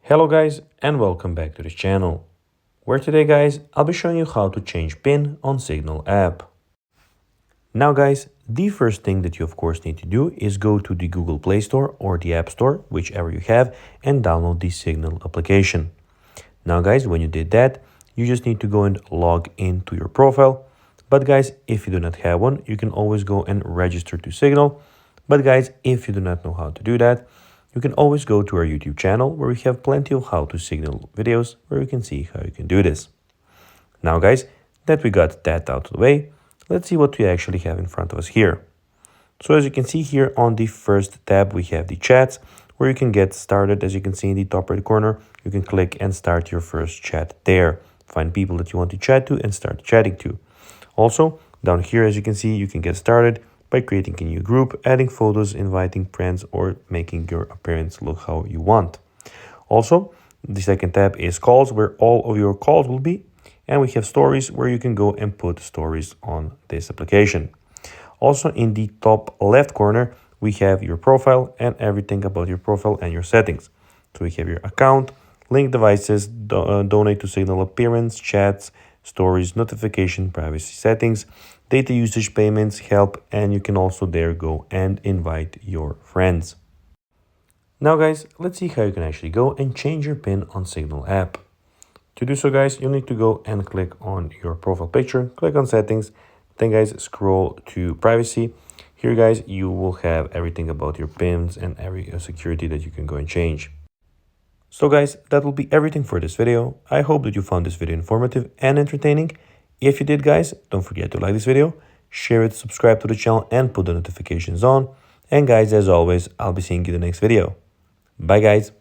Hello guys and welcome back to this channel, where today guys I'll be showing you how to change PIN on Signal app. Now guys, the first thing that you of course need to do is go to the Google Play Store or the App Store, whichever you have, and download the Signal application. Now guys, when you did that, you just need to go and log into your profile. But guys, if you do not have one, you can always go and register to Signal. But guys, if you do not know how to do that, you can always go to our YouTube channel where we have plenty of how to Signal videos where you can see how you can do this. Now guys, that we got that out of the way, let's see what we actually have in front of us here. So as you can see here on the first tab, we have the chats where you can get started. As you can see in the top right corner, you can click and start your first chat there. Find people that you want to chat to and start chatting to. Also, down here, as you can see, you can get started by creating a new group, adding photos, inviting friends, or making your appearance look how you want. Also, the second tab is calls, where all of your calls will be. And we have stories, where you can go and put stories on this application. Also, in the top left corner, we have your profile and everything about your profile and your settings. So we have your account, link devices, donate to Signal, appearance, chats, stories, notification, privacy settings, data usage, payments, help, and you can also there go and invite your friends. Now guys, let's see how you can actually go and change your PIN on Signal app. To do so guys, you'll need to go and click on your profile picture, click on settings, then guys scroll to privacy. Here guys, you will have everything about your PINs and every security that you can go and change. So guys, that will be everything for this video. I hope that you found this video informative and entertaining. If you did guys, don't forget to like this video, share it, subscribe to the channel, and put the notifications on. And guys, as always, I'll be seeing you in the next video. Bye guys.